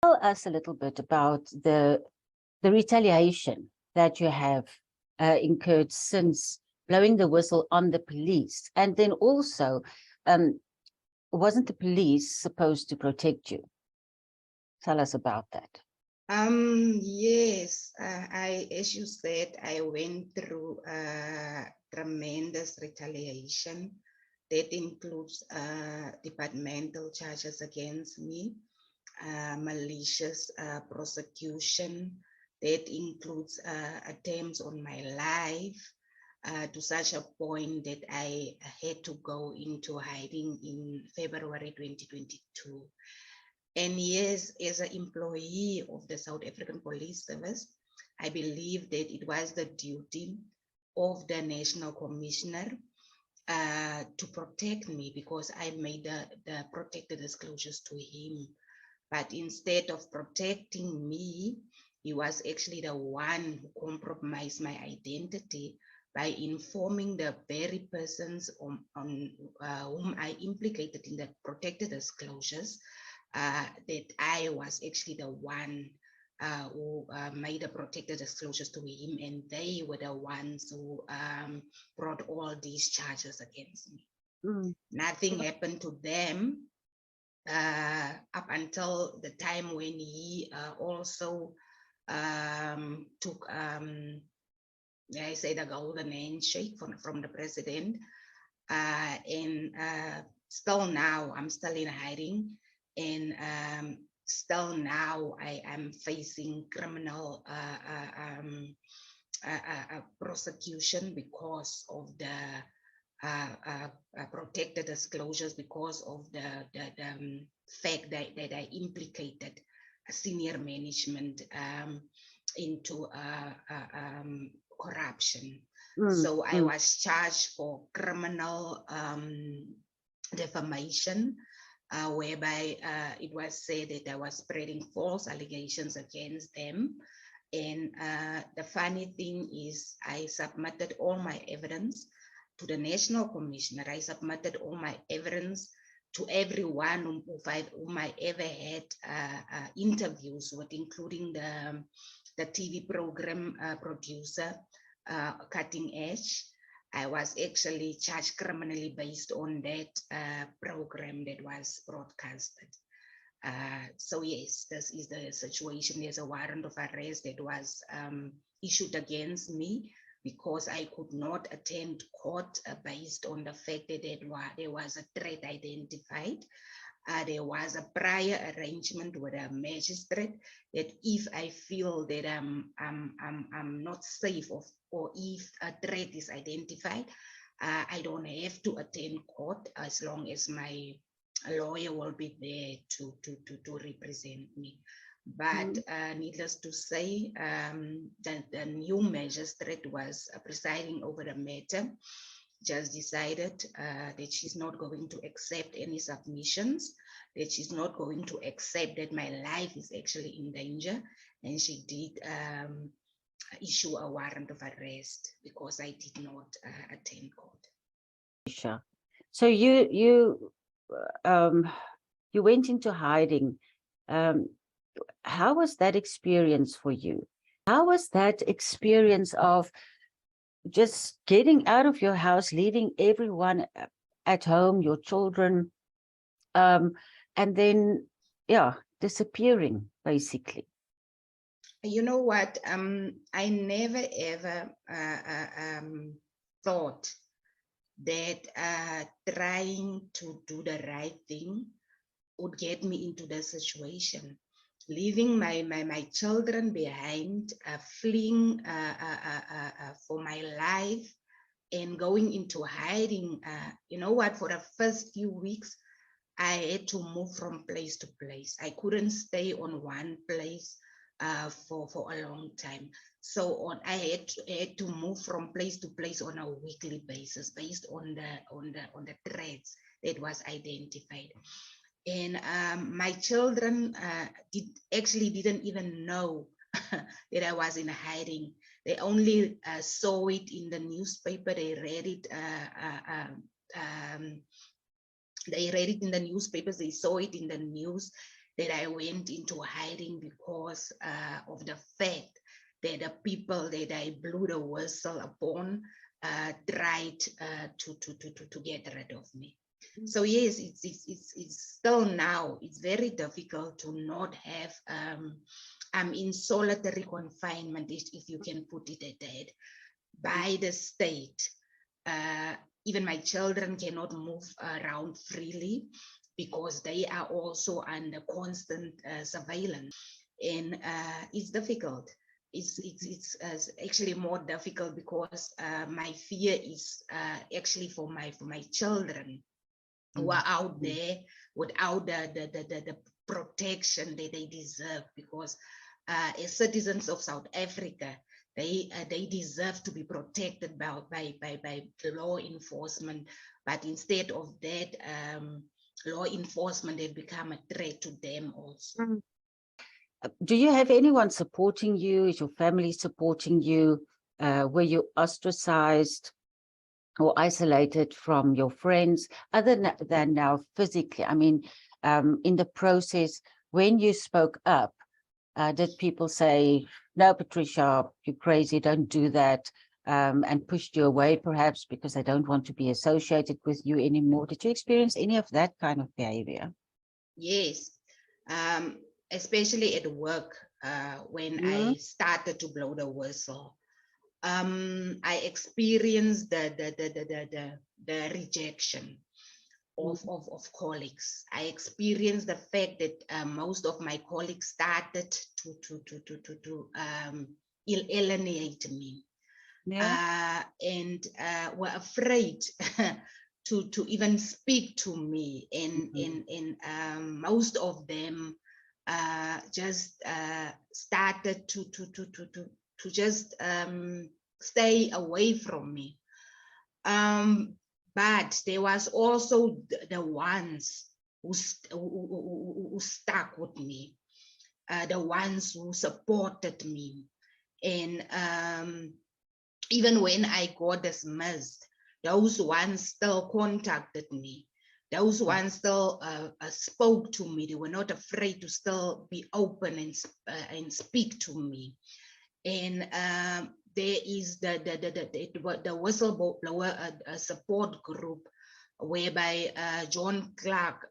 Tell us a little bit about the retaliation that you have incurred since blowing the whistle on the police, and then also, wasn't the police supposed to protect you? Tell us about that. Yes, as you said, I went through tremendous retaliation. That includes departmental charges against me, malicious prosecution. That includes attempts on my life, to such a point that I had to go into hiding in February 2022. And yes, as an employee of the South African Police Service, I believe that it was the duty of the National Commissioner to protect me, because I made the protected disclosures to him. But instead of protecting me, he was actually the one who compromised my identity by informing the very persons on whom I implicated in the protected disclosures that I was actually the one who made the protected disclosures to him, and they were the ones who brought all these charges against me. Nothing happened to them up until the time when he also took, I say, the golden handshake from the president. And still now, I'm still in hiding. And still now, I am facing criminal prosecution because of the protected disclosures, because of the fact that I implicated senior management into corruption. So I was charged for criminal defamation, whereby it was said that I was spreading false allegations against them. And the funny thing is, I submitted all my evidence to the National Commissioner. I submitted all my evidence to everyone whom I ever had interviews with, including the TV program producer, Cutting Edge. I was actually charged criminally based on that program that was broadcasted. So yes, this is the situation. There's a warrant of arrest that was issued against me because I could not attend court based on the fact that there was a threat identified. There was a prior arrangement with a magistrate that if I feel that I'm not safe, or if a threat is identified, I don't have to attend court as long as my lawyer will be there to represent me. But needless to say, the new magistrate was presiding over the matter, just decided that she's not going to accept any submissions, that she's not going to accept that my life is actually in danger. And she did issue a warrant of arrest because I did not attend court. Sure. So you went into hiding. How was that experience for you? How was that experience of just getting out of your house, leaving everyone at home, your children, and then, yeah, disappearing, basically? You know what? I never ever thought that trying to do the right thing would get me into the situation. Leaving my children behind, fleeing for my life, and going into hiding. You know what? For the first few weeks, I had to move from place to place. I couldn't stay on one place for a long time. So I had to move from place to place on a weekly basis based on the threats that was identified. And my children didn't even know that I was in hiding. They only saw it in the newspaper. They read it. They read it in the newspapers. They saw it in the news. that I went into hiding because of the fact that the people that I blew the whistle upon tried to get rid of me. So yes, it's still now, it's very difficult to not have, I'm in solitary confinement, if you can put it at that, by the state. Even my children cannot move around freely because they are also under constant surveillance, and it's difficult. It's actually more difficult because my fear is actually for my children who are out there without the protection that they deserve, because as citizens of South Africa, they deserve to be protected by law enforcement, but instead of that, law enforcement have become a threat to them also. Do you have anyone supporting you? Is your family supporting you? Were you ostracized or isolated from your friends, other than now physically? I mean, in the process, when you spoke up, did people say, no, Patricia, you're crazy, don't do that, and pushed you away perhaps because they don't want to be associated with you anymore? Did you experience any of that kind of behavior? Yes, especially at work, when I started to blow the whistle. I experienced the rejection of colleagues. I experienced the fact that most of my colleagues started to alienate me, and were afraid to even speak to me, and most of them just started to just stay away from me. But there was also the ones who stuck with me, the ones who supported me. And even when I got dismissed, those ones still contacted me. Those ones still spoke to me. They were not afraid to still be open and speak to me. And there is the whistleblower support group, whereby John Clark,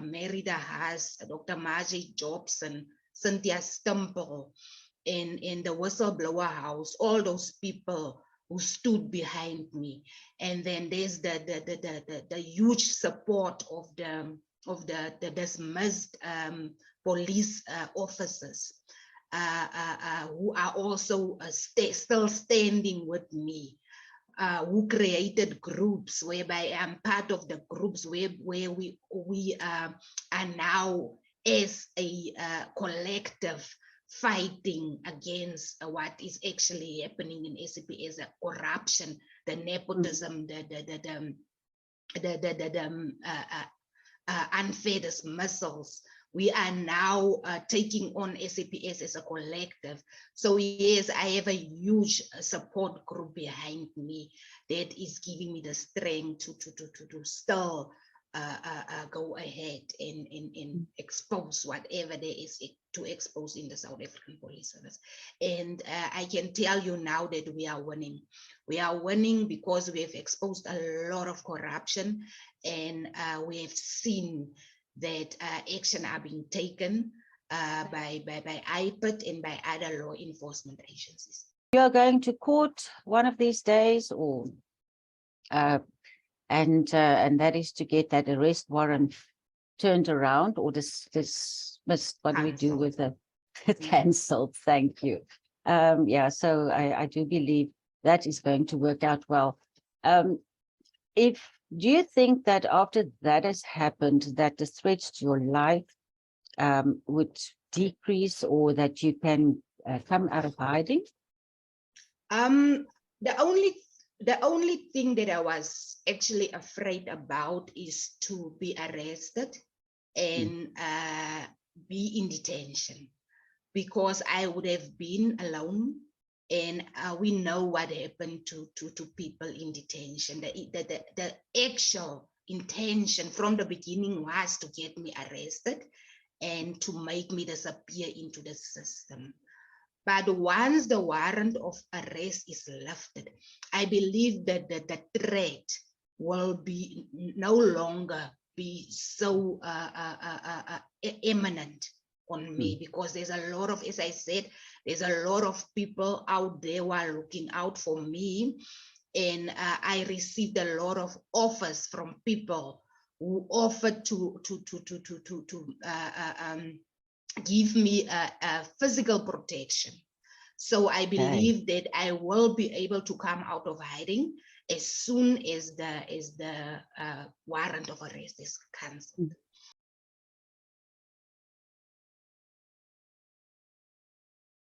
Merida Haas, Dr. Margie Jobson, Cynthia Stumple, in the whistleblower house, all those people who stood behind me. And then there's the huge support of the dismissed police officers, who are also still standing with me, who created groups whereby I'm part of the groups where we are now as a collective fighting against what is actually happening in SAPS, corruption, the nepotism, the unfair dismissals. We are now taking on SAPS as a collective. So yes, I have a huge support group behind me that is giving me the strength to still go ahead and expose whatever there is to expose in the South African Police Service. And I can tell you now that we are winning. We are winning because we have exposed a lot of corruption, and we have seen that action are being taken by IPID and by other law enforcement agencies. You are going to court one of these days, or and that is to get that arrest warrant turned around or dismissed. What do we do with it? Cancelled. Thank you. Yeah, so I do believe that is going to work out well. Do you think that after that has happened, that the threats to your life would decrease, or that you can come out of hiding? The only thing that I was actually afraid about is to be arrested and be in detention, because I would have been alone. And we know what happened to people in detention. The actual intention from the beginning was to get me arrested and to make me disappear into the system. But once the warrant of arrest is lifted, I believe that the threat will be no longer be so imminent on me, because there's a lot of, as I said, there's a lot of people out there who are looking out for me. And I received a lot of offers from people who offered to give me a physical protection. So I believe that I will be able to come out of hiding as soon as the warrant of arrest is cancelled.